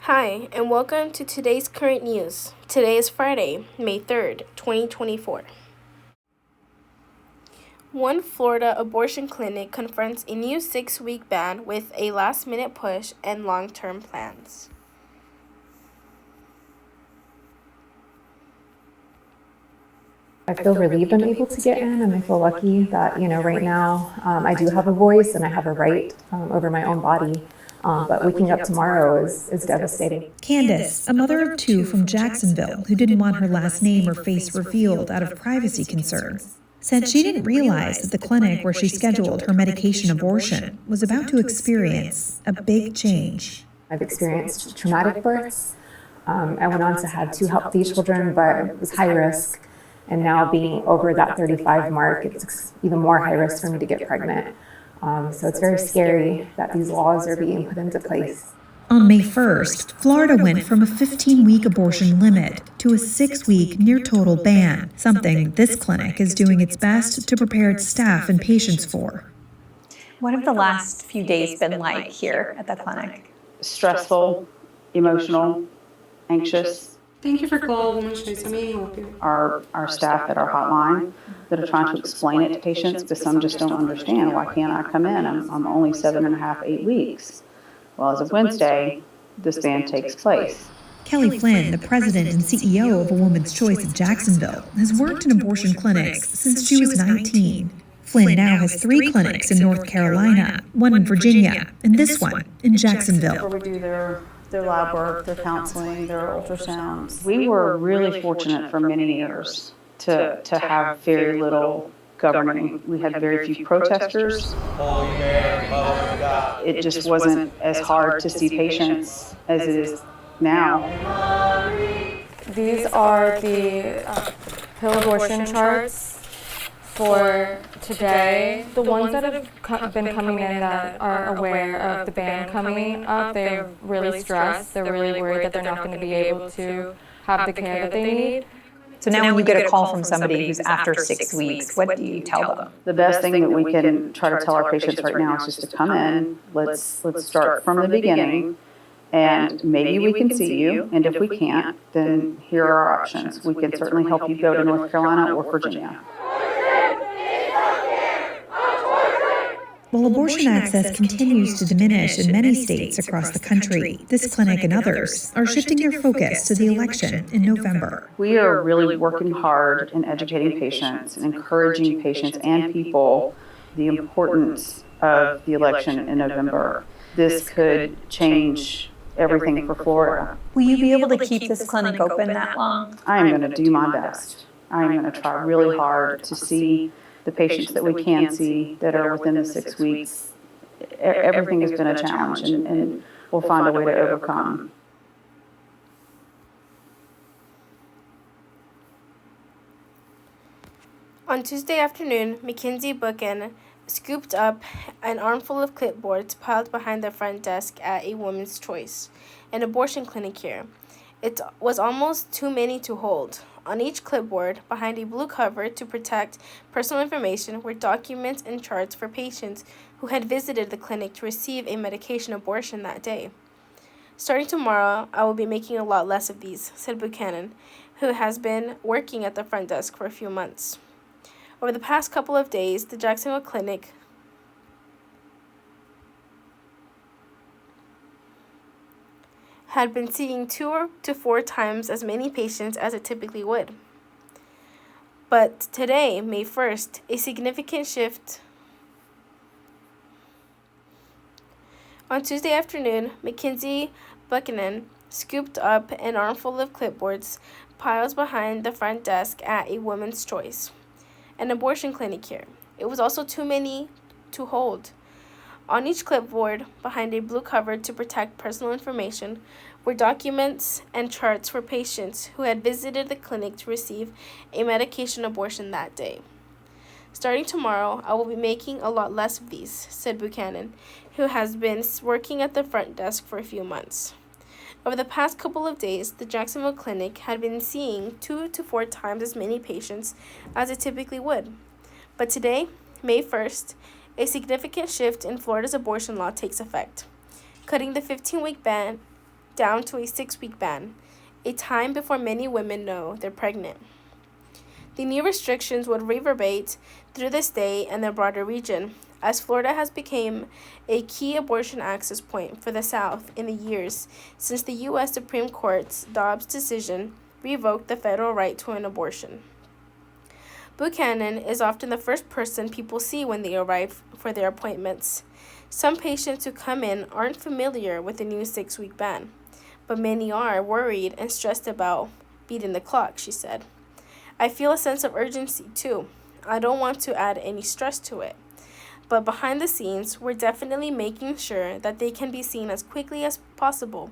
Hi, and welcome to today's current news. Today is Friday, May 3rd, 2024. One Florida abortion clinic confronts a new 6-week ban with a last-minute push and long-term plans. I feel relieved I'm able to get in, and I feel lucky that, right now I do have a voice and I have a right over my own body. But waking up tomorrow is devastating. Candace, a mother of two from Jacksonville who didn't want her last name or face revealed out of privacy concerns, said she didn't realize that the clinic where she scheduled her medication abortion was about to experience a big change. I've experienced traumatic births. I went on to have 2 healthy children, but it was high risk. And now being over that 35 mark, it's even more high risk for me to get pregnant. So it's very scary that these laws are being put into place. On May 1st, Florida went from a 15-week abortion limit to a 6-week near-total ban, something this clinic is doing its best to prepare its staff and patients for. What have the last few days been like here at the clinic? Stressful, emotional, anxious. Thank you for calling Women's Choice. How may I help you? Our staff at our hotline that are trying to explain it to patients because some just don't understand. Why can't I come in? I'm only 7.5, 8 weeks. Well, as of Wednesday, this ban takes place. Kelly Flynn, the president and CEO of A Woman's Choice of Jacksonville, has worked in abortion clinics since she was 19. Flynn now has 3 clinics in North Carolina, one in Virginia, and this one in Jacksonville. Where we do their lab work, their counseling, their ultrasounds. We were really fortunate for many years to have very little governing. We had very few protesters. It just wasn't as hard to see patients as it is now. These are the pill abortion charts for today. The ones that have been coming in that are aware of the ban coming up, they're really stressed. They're really worried that they're not going to be able to have the care that they need. So now when you get a call from somebody who's after 6 weeks, what do you tell them? The best thing that we can try to tell our patients right now is just to come in. Let's start from the beginning, and maybe we can see you. And if we can't, then here are our options. We can certainly help you go to North Carolina or Virginia. While abortion access continues to diminish in many states across the country, this clinic and others are shifting their focus to the election in November. We are really working hard in educating patients and encouraging patients and people the importance of the election in November. This could change everything for Florida. Will you be able to keep this clinic open that long? I am going to do my best. I am going to try really hard to see the patients that we can see that are within the 6 weeks. Everything has been a challenge, and we'll find a way to overcome. On Tuesday afternoon, Mackenzie Buchanan scooped up an armful of clipboards piled behind the front desk at A Woman's Choice, an abortion clinic here. It was almost too many to hold. On each clipboard, behind a blue cover to protect personal information, were documents and charts for patients who had visited the clinic to receive a medication abortion that day. Starting tomorrow, I will be making a lot less of these, said Buchanan, who has been working at the front desk for a few months. Over the past couple of days, the Jacksonville clinic had been seeing 2 to 4 times as many patients as it typically would. But today, May 1st, a significant shift. On Tuesday afternoon, Mackenzie Buchanan scooped up an armful of clipboards piled behind the front desk at A Woman's Choice, an abortion clinic here. It was also too many to hold. On each clipboard, behind a blue cover to protect personal information, were documents and charts for patients who had visited the clinic to receive a medication abortion that day. Starting tomorrow, I will be making a lot less of these, said Buchanan, who has been working at the front desk for a few months. Over the past couple of days, the Jacksonville clinic had been seeing 2 to 4 times as many patients as it typically would. But today, May 1st, a significant shift in Florida's abortion law takes effect, cutting the 15-week ban down to a 6-week ban, a time before many women know they're pregnant. The new restrictions would reverberate through the state and the broader region, as Florida has become a key abortion access point for the South in the years since the U.S. Supreme Court's Dobbs decision revoked the federal right to an abortion. Buchanan is often the first person people see when they arrive for their appointments. Some patients who come in aren't familiar with the new 6-week ban, but many are worried and stressed about beating the clock, she said. I feel a sense of urgency, too. I don't want to add any stress to it. But behind the scenes, we're definitely making sure that they can be seen as quickly as possible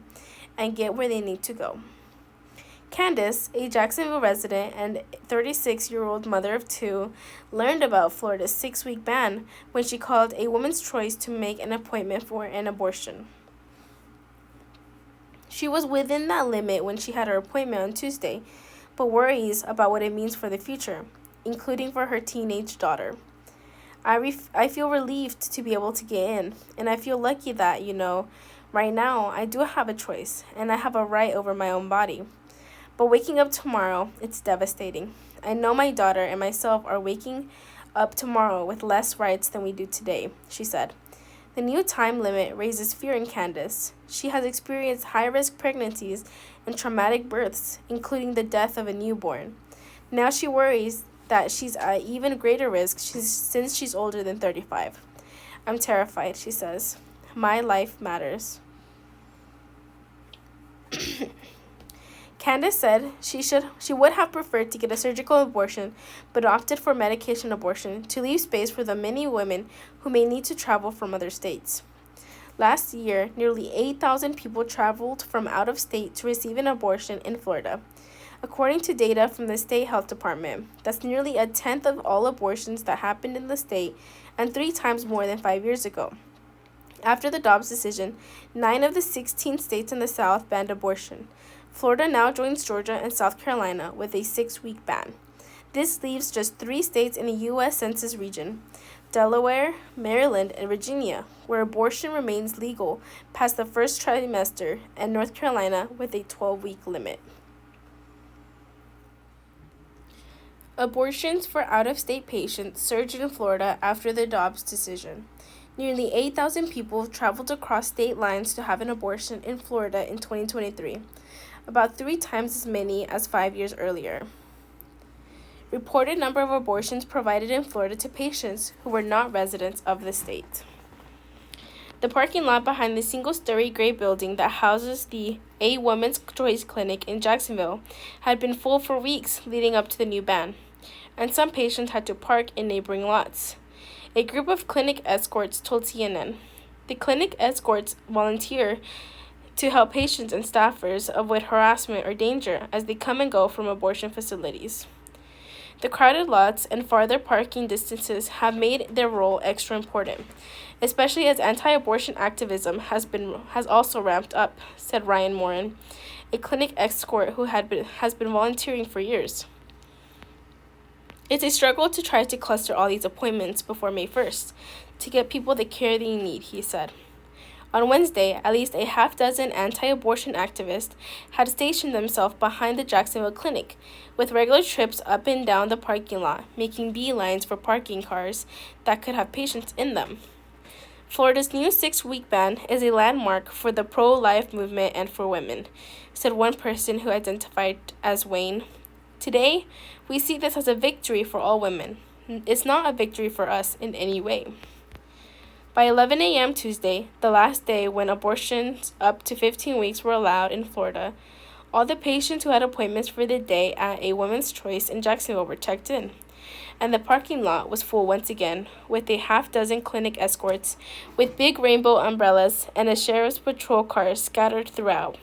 and get where they need to go. Candace, a Jacksonville resident and 36-year-old mother of 2, learned about Florida's 6-week ban when she called a woman's choice to make an appointment for an abortion. She was within that limit when she had her appointment on Tuesday, but worries about what it means for the future, including for her teenage daughter. I feel relieved to be able to get in, and I feel lucky that, right now I do have a choice, and I have a right over my own body. But waking up tomorrow, it's devastating. I know my daughter and myself are waking up tomorrow with less rights than we do today, she said. The new time limit raises fear in Candace. She has experienced high-risk pregnancies and traumatic births, including the death of a newborn. Now she worries that she's at even greater risk since she's older than 35. I'm terrified, she says. My life matters. Candace said she would have preferred to get a surgical abortion, but opted for medication abortion to leave space for the many women who may need to travel from other states. Last year, nearly 8,000 people traveled from out of state to receive an abortion in Florida. According to data from the state health department, that's nearly a tenth of all abortions that happened in the state and 3 times more than 5 years ago. After the Dobbs decision, 9 of the 16 states in the South banned abortion. Florida now joins Georgia and South Carolina with a 6-week ban. This leaves just 3 states in the U.S. Census region: Delaware, Maryland, and Virginia, where abortion remains legal past the first trimester, and North Carolina with a 12-week limit. Abortions for out-of-state patients surged in Florida after the Dobbs decision. Nearly 8,000 people traveled across state lines to have an abortion in Florida in 2023, about 3 times as many as 5 years earlier. Reported number of abortions provided in Florida to patients who were not residents of the state. The parking lot behind the single-story gray building that houses the A Woman's Choice Clinic in Jacksonville had been full for weeks leading up to the new ban, and some patients had to park in neighboring lots. A group of clinic escorts told CNN. The clinic escorts volunteer to help patients and staffers avoid harassment or danger as they come and go from abortion facilities. The crowded lots and farther parking distances have made their role extra important, especially as anti-abortion activism has also ramped up, said Ryan Morin, a clinic escort who has been volunteering for years. It's a struggle to try to cluster all these appointments before May 1st to get people the care they need, he said. On Wednesday, at least a half-dozen anti-abortion activists had stationed themselves behind the Jacksonville clinic, with regular trips up and down the parking lot, making beelines for parking cars that could have patients in them. Florida's new 6-week ban is a landmark for the pro-life movement and for women, said one person who identified as Wayne. Today, we see this as a victory for all women. It's not a victory for us in any way. By 11 a.m. Tuesday, the last day when abortions up to 15 weeks were allowed in Florida, all the patients who had appointments for the day at A Woman's Choice in Jacksonville were checked in, and the parking lot was full once again, with a half-dozen clinic escorts with big rainbow umbrellas and a sheriff's patrol car scattered throughout.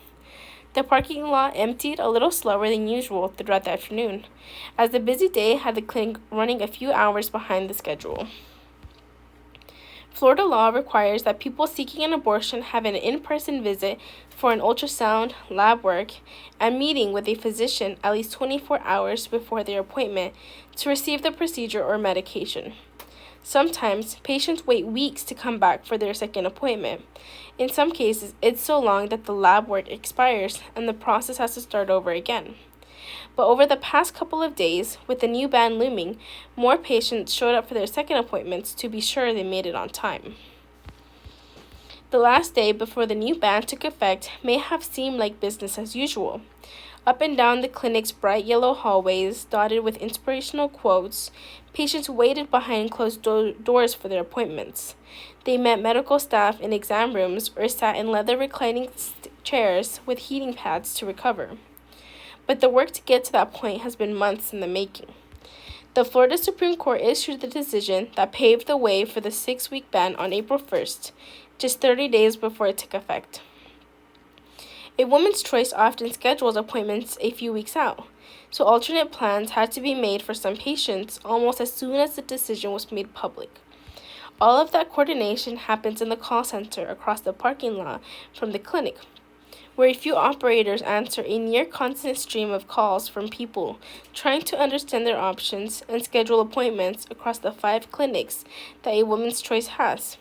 The parking lot emptied a little slower than usual throughout the afternoon, as the busy day had the clinic running a few hours behind the schedule. Florida law requires that people seeking an abortion have an in-person visit for an ultrasound, lab work, and meeting with a physician at least 24 hours before their appointment to receive the procedure or medication. Sometimes, patients wait weeks to come back for their second appointment. In some cases, it's so long that the lab work expires and the process has to start over again. But over the past couple of days, with the new ban looming, more patients showed up for their second appointments to be sure they made it on time. The last day before the new ban took effect may have seemed like business as usual. Up and down the clinic's bright yellow hallways, dotted with inspirational quotes, patients waited behind closed doors for their appointments. They met medical staff in exam rooms or sat in leather reclining chairs with heating pads to recover. But the work to get to that point has been months in the making. The Florida Supreme Court issued the decision that paved the way for the 6-week ban on April 1st, just 30 days before it took effect. A woman's choice often schedules appointments a few weeks out, so alternate plans had to be made for some patients almost as soon as the decision was made public. All of that coordination happens in the call center across the parking lot from the clinic, where a few operators answer a near constant stream of calls from people trying to understand their options and schedule appointments across the 5 clinics that a woman's choice has.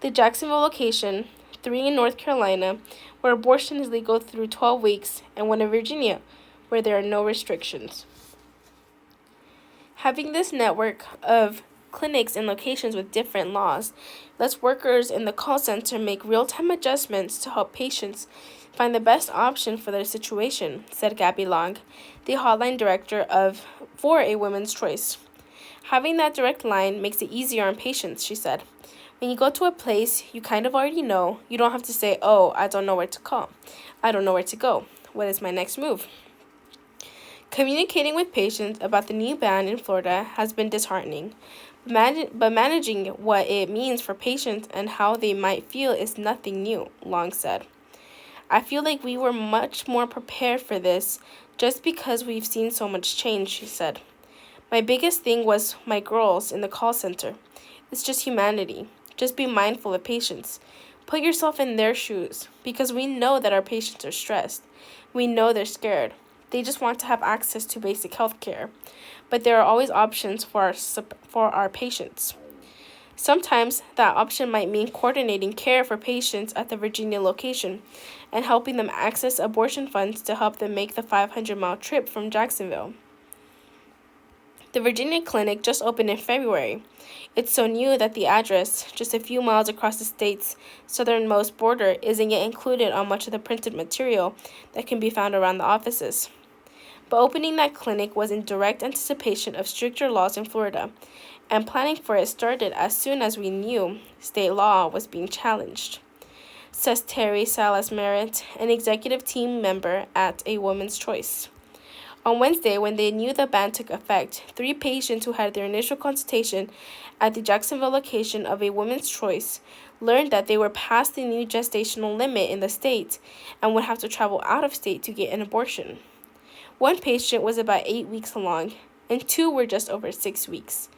The Jacksonville location, 3 in North Carolina, where abortion is legal through 12 weeks, and 1 in Virginia, where there are no restrictions. Having this network of clinics and locations with different laws lets workers in the call center make real-time adjustments to help patients find the best option for their situation, said Gabby Long, the hotline director for A Women's Choice. Having that direct line makes it easier on patients, she said. When you go to a place you kind of already know, you don't have to say, "Oh, I don't know where to call. I don't know where to go. What is my next move?" Communicating with patients about the new ban in Florida has been disheartening, but managing what it means for patients and how they might feel is nothing new, Long said. I feel like we were much more prepared for this just because we've seen so much change, she said. My biggest thing was my girls in the call center. It's just humanity. Just be mindful of patients. Put yourself in their shoes, because we know that our patients are stressed. We know they're scared. They just want to have access to basic health care. But there are always options for our patients. Sometimes that option might mean coordinating care for patients at the Virginia location and helping them access abortion funds to help them make the 500-mile trip from Jacksonville. The Virginia clinic just opened in February. It's so new that the address, just a few miles across the state's southernmost border, isn't yet included on much of the printed material that can be found around the offices. But opening that clinic was in direct anticipation of stricter laws in Florida, and planning for it started as soon as we knew state law was being challenged, says Terry Salas-Merritt, an executive team member at A Woman's Choice. On Wednesday, when they knew the ban took effect, 3 patients who had their initial consultation at the Jacksonville location of A Woman's Choice learned that they were past the new gestational limit in the state and would have to travel out of state to get an abortion. 1 patient was about 8 weeks along, and 2 were just over 6 weeks.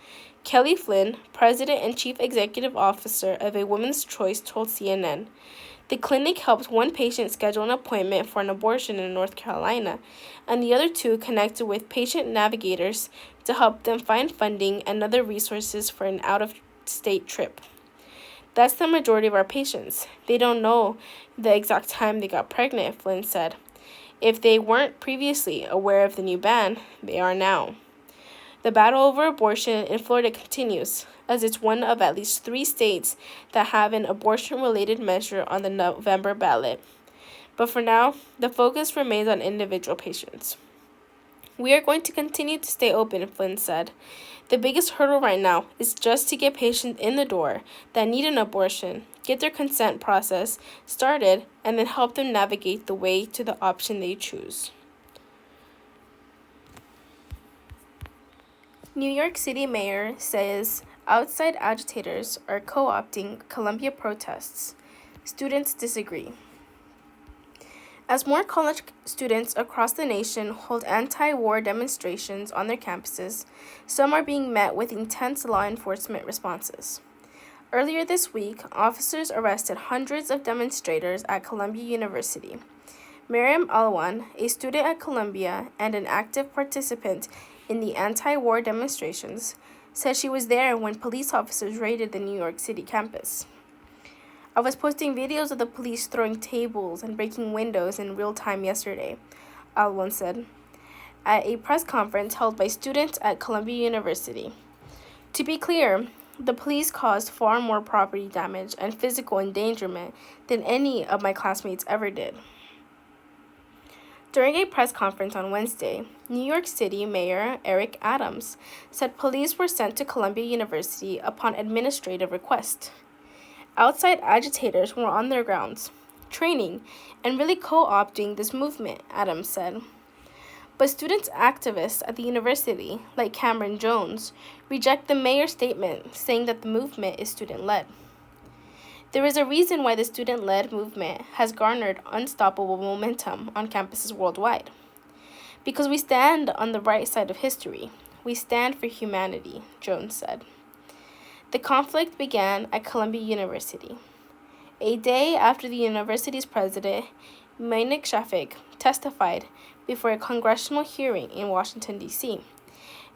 Kelly Flynn, president and chief executive officer of A Woman's Choice, told CNN, "The clinic helped 1 patient schedule an appointment for an abortion in North Carolina, and the other 2 connected with patient navigators to help them find funding and other resources for an out-of-state trip. That's the majority of our patients. They don't know the exact time they got pregnant," Flynn said. "If they weren't previously aware of the new ban, they are now." The battle over abortion in Florida continues, as it's one of at least 3 states that have an abortion-related measure on the November ballot. But for now, the focus remains on individual patients. "We are going to continue to stay open," Flynn said. "The biggest hurdle right now is just to get patients in the door that need an abortion, get their consent process started, and then help them navigate the way to the option they choose." New York City Mayor says outside agitators are co-opting Columbia protests. Students disagree. As more college students across the nation hold anti-war demonstrations on their campuses, some are being met with intense law enforcement responses. Earlier this week, officers arrested hundreds of demonstrators at Columbia University. Miriam Alwan, a student at Columbia and an active participant in the anti-war demonstrations, said she was there when police officers raided the New York City campus. I was posting videos of the police throwing tables and breaking windows in real time yesterday, Alwan said, at a press conference held by students at Columbia University. To be clear, the police caused far more property damage and physical endangerment than any of my classmates ever did. During a press conference on Wednesday, New York City Mayor Eric Adams said police were sent to Columbia University upon administrative request. Outside agitators were on their grounds, training, and really co-opting this movement, Adams said. But student activists at the university, like Cameron Jones, reject the mayor's statement, saying that the movement is student-led. There is a reason why the student-led movement has garnered unstoppable momentum on campuses worldwide. Because we stand on the right side of history. We stand for humanity, Jones said. The conflict began at Columbia University. A day after the university's president, Meinik Shafik, testified before a congressional hearing in Washington, D.C.,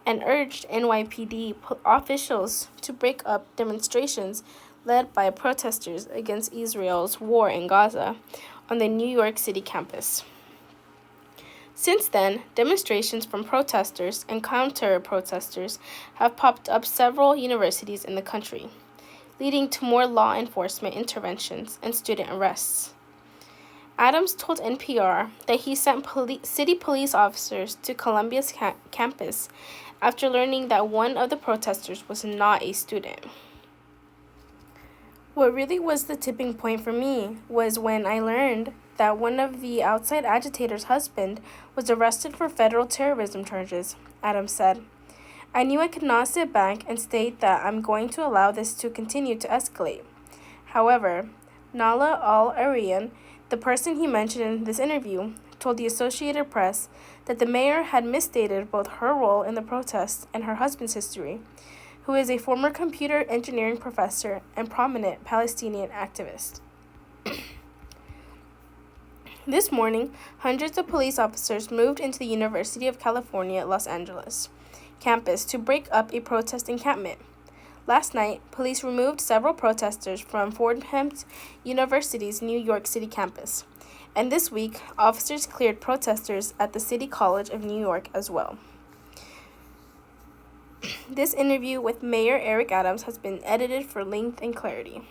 and urged NYPD officials to break up demonstrations led by protesters against Israel's war in Gaza on the New York City campus. Since then, demonstrations from protesters and counter-protesters have popped up several universities in the country, leading to more law enforcement interventions and student arrests. Adams told NPR that he sent city police officers to Columbia's campus after learning that one of the protesters was not a student. What really was the tipping point for me was when I learned that one of the outside agitators' husband was arrested for federal terrorism charges, Adams said. I knew I could not sit back and state that I'm going to allow this to continue to escalate. However, Nala Al-Arian, the person he mentioned in this interview, told the Associated Press that the mayor had misstated both her role in the protests and her husband's history, who is a former computer engineering professor and prominent Palestinian activist. This morning, hundreds of police officers moved into the University of California, Los Angeles campus to break up a protest encampment. Last night, police removed several protesters from Fordham University's New York City campus. And this week, officers cleared protesters at the City College of New York as well. This interview with Mayor Eric Adams has been edited for length and clarity.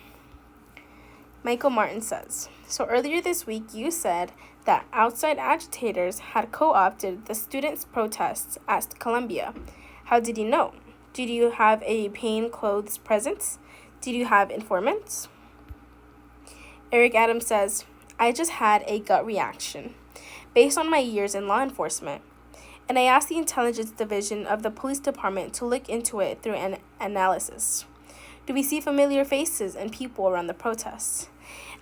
Michael Martin says, so earlier this week you said that outside agitators had co-opted the students' protests at Columbia. How did you know? Did you have a plainclothes presence? Did you have informants? Eric Adams says, I just had a gut reaction based on my years in law enforcement. And I asked the intelligence division of the police department to look into it through an analysis. Do we see familiar faces and people around the protests?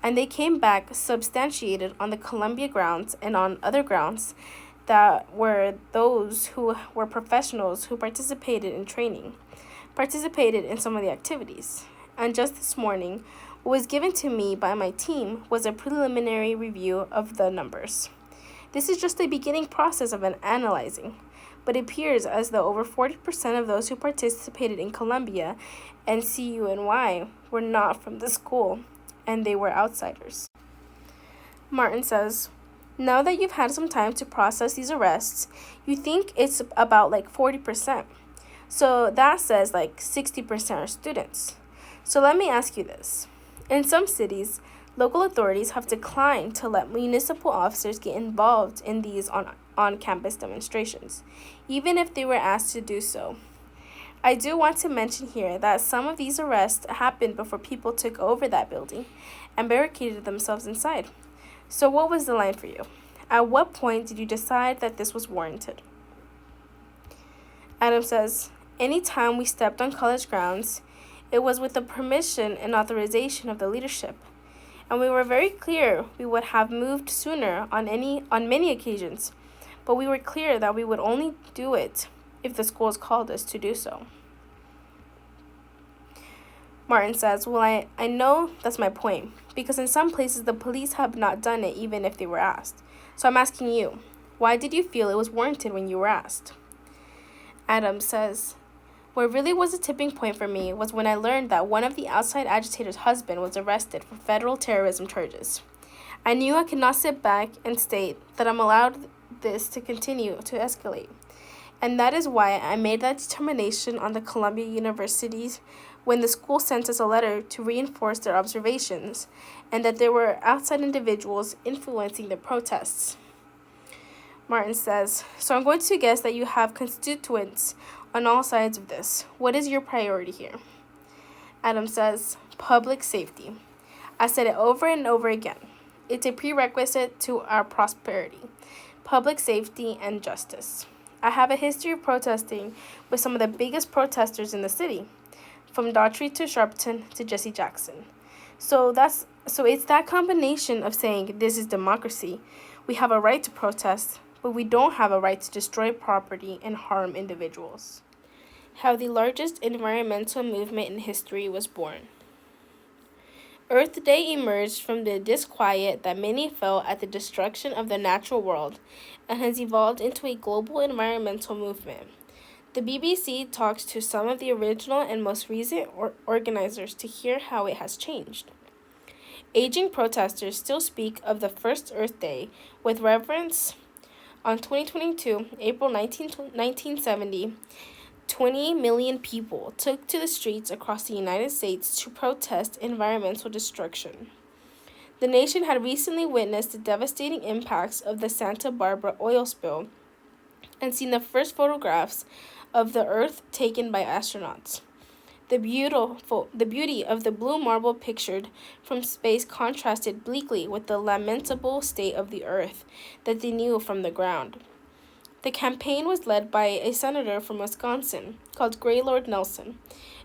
And they came back substantiated on the Columbia grounds and on other grounds that were those who were professionals who participated in training, participated in some of the activities. And just this morning, what was given to me by my team was a preliminary review of the numbers. This is just the beginning process of an analyzing, but it appears as though over 40% of those who participated in Columbia and CUNY were not from the school, and they were outsiders. Martin says, now that you've had some time to process these arrests, you think it's about like 40%. So that says like 60% are students. So let me ask you this. In some cities, local authorities have declined to let municipal officers get involved in these on-campus demonstrations, even if they were asked to do so. I do want to mention here that some of these arrests happened before people took over that building and barricaded themselves inside. So what was the line for you? At what point did you decide that this was warranted? Adam says, anytime we stepped on college grounds, it was with the permission and authorization of the leadership. And we were very clear we would have moved sooner on many occasions, but we were clear that we would only do it if the schools called us to do so. Martin says, well, I know that's my point, because in some places the police have not done it even if they were asked. So I'm asking you, why did you feel it was warranted when you were asked? Adams says, What really was a tipping point for me was when I learned that one of the outside agitators' husband was arrested for federal terrorism charges. I knew I could not sit back and state that I'm allowed this to continue to escalate. And that is why I made that determination on the Columbia University's when the school sent us a letter to reinforce their observations and that there were outside individuals influencing the protests. Martin says, so I'm going to guess that you have constituents on all sides of this. What is your priority here? Adam says, public safety. I said it over and over again. It's a prerequisite to our prosperity, public safety, and justice. I have a history of protesting with some of the biggest protesters in the city, from Daughtry to Sharpton to Jesse Jackson. So it's that combination of saying this is democracy. We have a right to protest, but we don't have a right to destroy property and harm individuals. How the largest environmental movement in history was born. Earth Day emerged from the disquiet that many felt at the destruction of the natural world and has evolved into a global environmental movement. The BBC talks to some of the original and most recent organizers to hear how it has changed. Aging protesters still speak of the first Earth Day with reverence. On 2022, April 1970, 20 million people took to the streets across the United States to protest environmental destruction. The nation had recently witnessed the devastating impacts of the Santa Barbara oil spill and seen the first photographs of the Earth taken by astronauts. The beauty of the blue marble pictured from space contrasted bleakly with the lamentable state of the Earth that they knew from the ground. The campaign was led by a senator from Wisconsin called Gaylord Nelson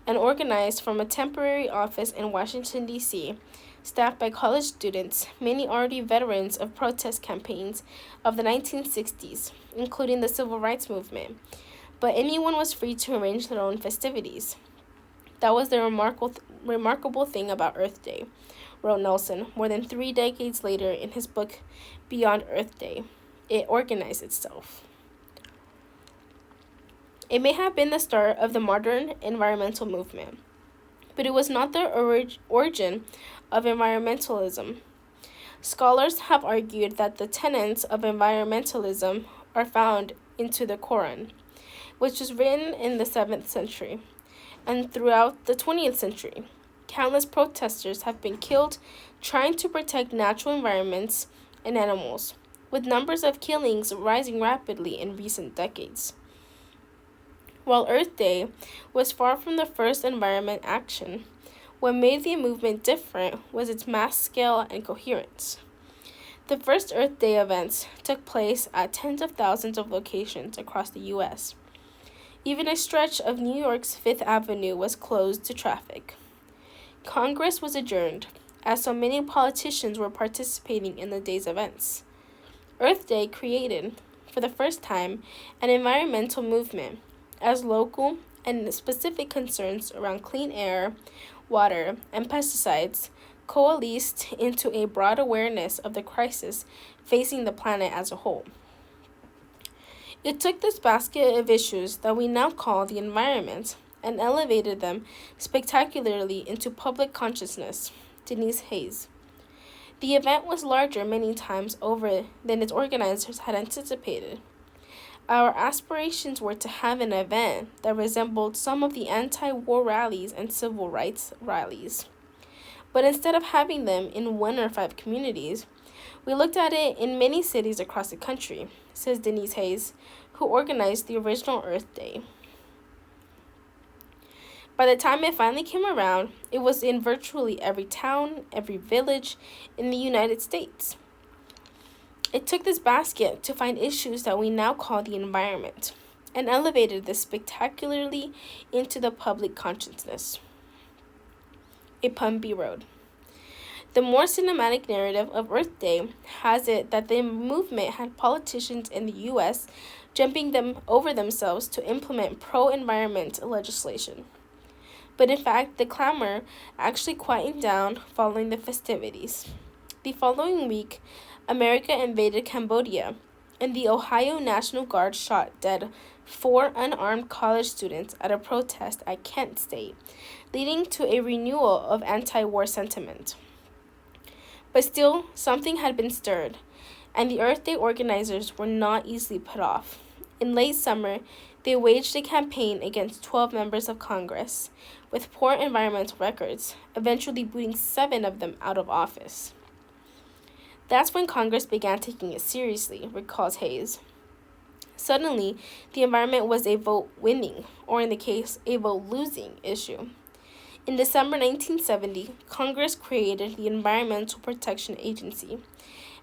and organized from a temporary office in Washington, D.C., staffed by college students, many already veterans of protest campaigns of the 1960s, including the Civil Rights Movement. But anyone was free to arrange their own festivities. That was the remarkable thing about Earth Day, wrote Nelson more than 3 decades later in his book Beyond Earth Day. It organized itself. It may have been the start of the modern environmental movement, but it was not the origin of environmentalism. Scholars have argued that the tenets of environmentalism are found into the Quran, which was written in the 7th century, and throughout the 20th century. Countless protesters have been killed trying to protect natural environments and animals, with numbers of killings rising rapidly in recent decades. While Earth Day was far from the first environment action, what made the movement different was its mass scale and coherence. The first Earth Day events took place at tens of thousands of locations across the U.S. Even a stretch of New York's Fifth Avenue was closed to traffic. Congress was adjourned, as so many politicians were participating in the day's events. Earth Day created, for the first time, an environmental movement, as local and specific concerns around clean air, water, and pesticides coalesced into a broad awareness of the crisis facing the planet as a whole. It took this basket of issues that we now call the environment and elevated them spectacularly into public consciousness. Denise Hayes. The event was larger many times over than its organizers had anticipated. Our aspirations were to have an event that resembled some of the anti-war rallies and civil rights rallies. But instead of having them in 1 or 5 communities, we looked at it in many cities across the country, says Denise Hayes, who organized the original Earth Day. By the time it finally came around, it was in virtually every town, every village in the United States. It took this basket to find issues that we now call the environment and elevated this spectacularly into the public consciousness. A Pumby Road. The more cinematic narrative of Earth Day has it that the movement had politicians in the U.S. jumping them over themselves to implement pro-environment legislation. But in fact, the clamor actually quieted down following the festivities. The following week, America invaded Cambodia, and the Ohio National Guard shot dead 4 unarmed college students at a protest at Kent State, leading to a renewal of anti-war sentiment. But still, something had been stirred, and the Earth Day organizers were not easily put off. In late summer, they waged a campaign against 12 members of Congress, with poor environmental records, eventually booting 7 of them out of office. That's when Congress began taking it seriously, recalls Hayes. Suddenly, the environment was a vote-winning, or in the case, a vote-losing issue. In December 1970, Congress created the Environmental Protection Agency,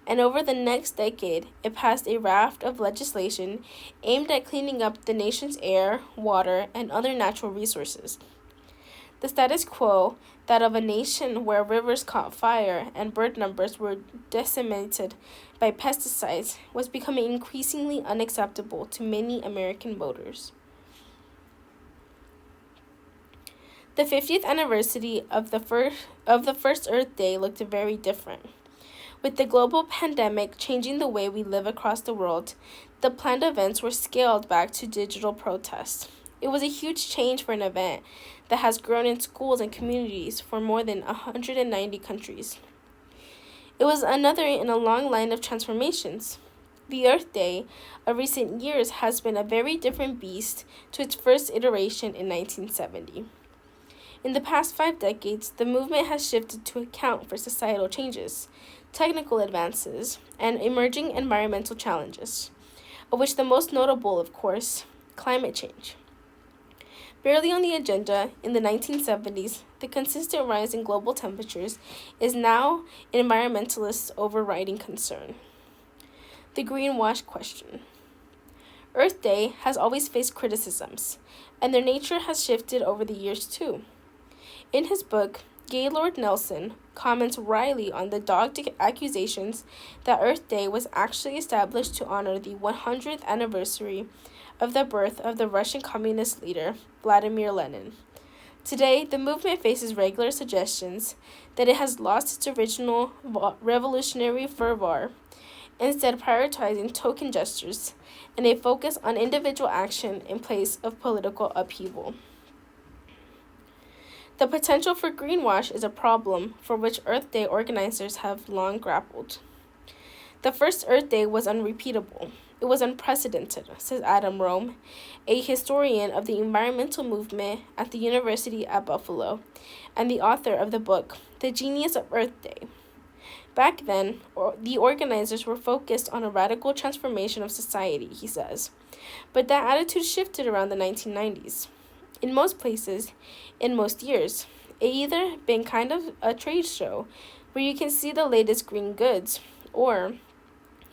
and over the next decade, it passed a raft of legislation aimed at cleaning up the nation's air, water, and other natural resources. The status quo, that of a nation where rivers caught fire and bird numbers were decimated by pesticides, was becoming increasingly unacceptable to many American voters. The 50th anniversary of the first Earth Day looked very different. With the global pandemic changing the way we live across the world, the planned events were scaled back to digital protests. It was a huge change for an event that has grown in schools and communities for more than 190 countries. It was another in a long line of transformations. The Earth Day of recent years has been a very different beast to its first iteration in 1970. In the past 5 decades, the movement has shifted to account for societal changes, technical advances, and emerging environmental challenges, of which the most notable, of course, climate change. Barely on the agenda in the 1970s, the consistent rise in global temperatures is now an environmentalist's overriding concern. The greenwash question. Earth Day has always faced criticisms, and their nature has shifted over the years too. In his book, Gaylord Nelson comments wryly on the dogged accusations that Earth Day was actually established to honor the 100th anniversary of the birth of the Russian communist leader, Vladimir Lenin. Today, the movement faces regular suggestions that it has lost its original revolutionary fervor, instead prioritizing token gestures and a focus on individual action in place of political upheaval. The potential for greenwash is a problem for which Earth Day organizers have long grappled. The first Earth Day was unrepeatable. It was unprecedented, says Adam Rome, a historian of the environmental movement at the University at Buffalo, and the author of the book, The Genius of Earth Day. Back then, the organizers were focused on a radical transformation of society, he says, but that attitude shifted around the 1990s. In most places, in most years, it either been kind of a trade show where you can see the latest green goods, or,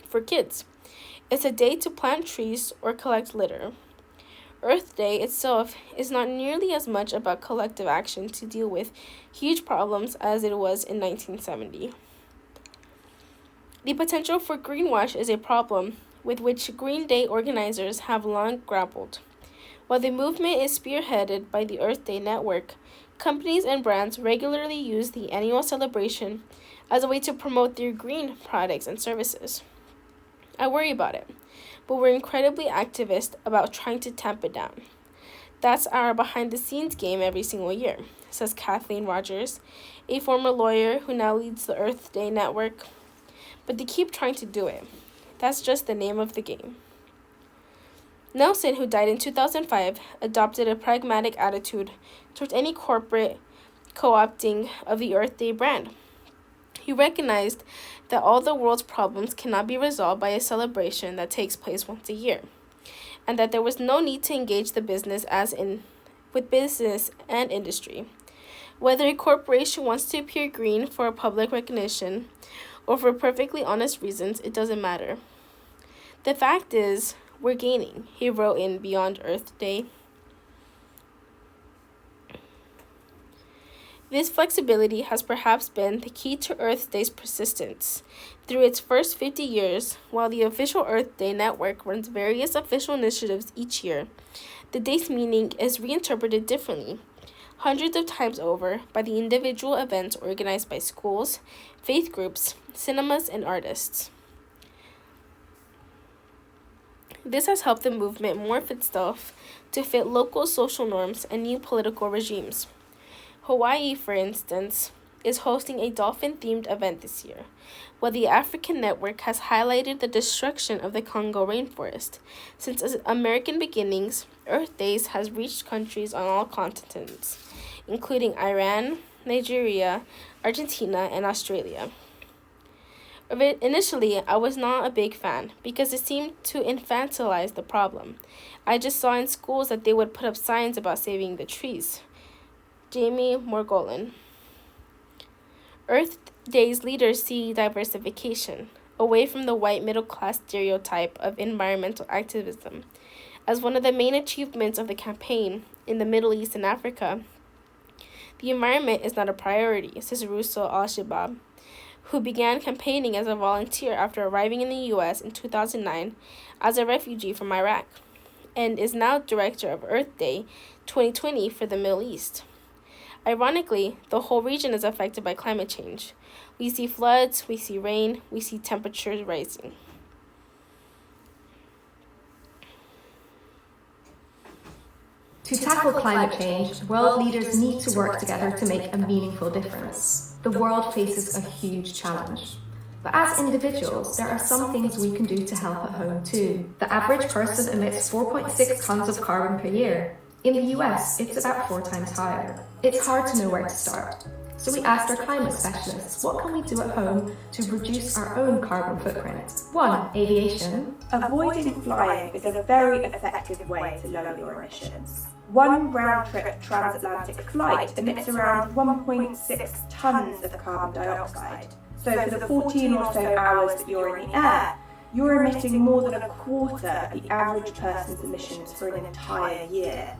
for kids, it's a day to plant trees or collect litter. Earth Day itself is not nearly as much about collective action to deal with huge problems as it was in 1970. The potential for greenwash is a problem with which Green Day organizers have long grappled. While the movement is spearheaded by the Earth Day Network, companies and brands regularly use the annual celebration as a way to promote their green products and services. I worry about it, but we're incredibly activist about trying to tamp it down. That's our behind-the-scenes game every single year, says Kathleen Rogers, a former lawyer who now leads the Earth Day Network. But they keep trying to do it. That's just the name of the game. Nelson, who died in 2005, adopted a pragmatic attitude towards any corporate co-opting of the Earth Day brand. He recognized that all the world's problems cannot be resolved by a celebration that takes place once a year, and that there was no need to engage the business with business and industry. Whether a corporation wants to appear green for public recognition or for perfectly honest reasons, it doesn't matter. The fact is, we're gaining, he wrote in Beyond Earth Day. This flexibility has perhaps been the key to Earth Day's persistence. Through its first 50 years, while the official Earth Day Network runs various official initiatives each year, the day's meaning is reinterpreted differently, hundreds of times over, by the individual events organized by schools, faith groups, cinemas, and artists. This has helped the movement morph itself to fit local social norms and new political regimes. Hawaii, for instance, is hosting a dolphin-themed event this year, while the African Network has highlighted the destruction of the Congo rainforest. Since its American beginnings, Earth Days has reached countries on all continents, including Iran, Nigeria, Argentina, and Australia. Initially, I was not a big fan because it seemed to infantilize the problem. I just saw in schools that they would put up signs about saving the trees. Jamie Morgolin. Earth Day's leaders see diversification, away from the white middle-class stereotype of environmental activism. As one of the main achievements of the campaign in the Middle East and Africa, the environment is not a priority, says Russell Al-Shabaab, who began campaigning as a volunteer after arriving in the U.S. in 2009 as a refugee from Iraq, and is now director of Earth Day 2020 for the Middle East. Ironically, the whole region is affected by climate change. We see floods, we see rain, we see temperatures rising. To tackle climate change, world leaders need to work together to make a meaningful difference. The world faces a huge challenge. But as individuals, there are some things we can do to help at home too. The average person emits 4.6 tons of carbon per year. In the US, it's about 4 times higher. It's hard to know where to start. So we asked our climate specialists, what can we do at home to reduce our own carbon footprint? 1. Aviation. Avoiding flying is a very effective way to lower your emissions. One round-trip transatlantic flight emits around 1.6 tons of carbon dioxide. So for the 14 or so hours that you're in the air, you're emitting more than a quarter of the average person's emissions for an entire year.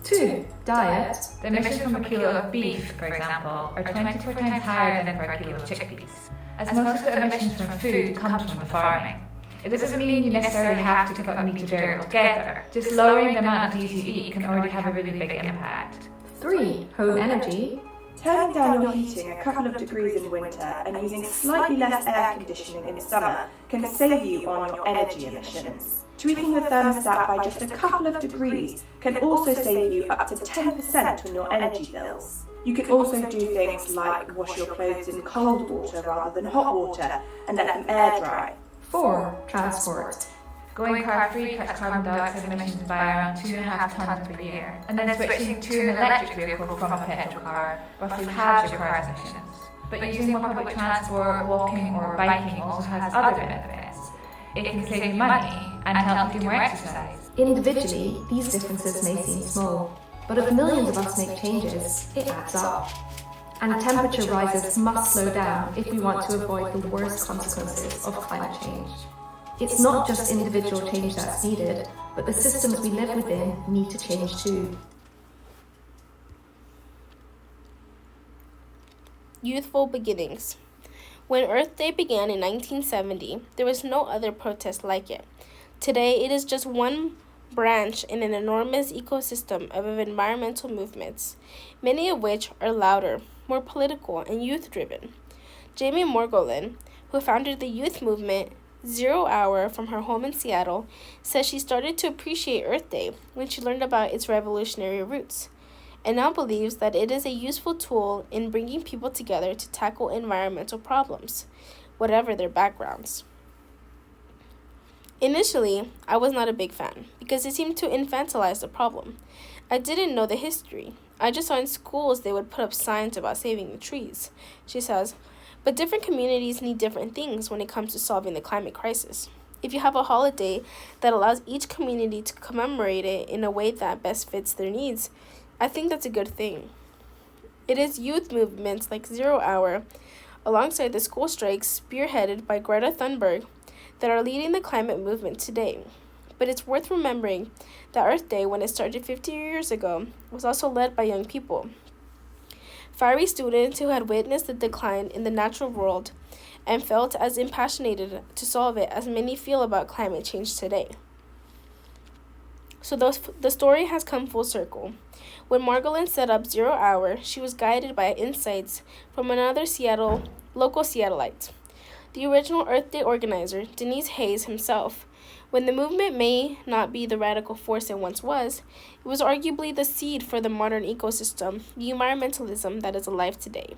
2. Diet. The emissions from a kilo of beef, for example, are 24 times higher than for a kilo of chickpeas, as most of the emissions from food comes from the farming. It doesn't mean you necessarily have to cut meat or dairy altogether. Just lowering the amount of these you eat can already have a really big impact. 3. Home energy. Turning down your heating a couple of degrees in winter and using slightly less air conditioning in summer can save you on your energy emissions. Tweaking the thermostat by just a couple of degrees can also save you up to 10% on your energy bills. You can also do things like wash your clothes in cold water rather than hot water and let them air dry. 4. Transport. Going car-free cuts carbon dioxide emissions by around 2.5 tons per year, and then switching to an electric vehicle from a petrol car roughly halves your car's emissions. But using more public transport, walking or biking also has other benefits. It can save you money and help you do more exercise. Individually, these differences may seem small, but if millions of us make changes, it adds up. And temperature rises must slow down if we want to avoid the worst consequences of climate change. It's not just individual change that's needed, but the systems we live within need to change too. Youthful beginnings. When Earth Day began in 1970, there was no other protest like it. Today, it is just one branch in an enormous ecosystem of environmental movements, many of which are louder, more political, and youth-driven. Jamie Morgolin, who founded the youth movement 0 Hour from her home in Seattle, says she started to appreciate Earth Day when she learned about its revolutionary roots, and now believes that it is a useful tool in bringing people together to tackle environmental problems, whatever their backgrounds. Initially, I was not a big fan because it seemed to infantilize the problem. I didn't know the history. I just saw in schools they would put up signs about saving the trees, she says. But different communities need different things when it comes to solving the climate crisis. If you have a holiday that allows each community to commemorate it in a way that best fits their needs, I think that's a good thing. It is youth movements like 0 Hour, alongside the school strikes spearheaded by Greta Thunberg, that are leading the climate movement today. But it's worth remembering that Earth Day, when it started 50 years ago, was also led by young people. Fiery students who had witnessed the decline in the natural world and felt as impassionated to solve it as many feel about climate change today. So the story has come full circle. When Margolin set up 0 Hour, she was guided by insights from another local Seattleite. The original Earth Day organizer, Denise Hayes himself, When the movement may not be the radical force it once was, it was arguably the seed for the modern ecosystem, the environmentalism that is alive today.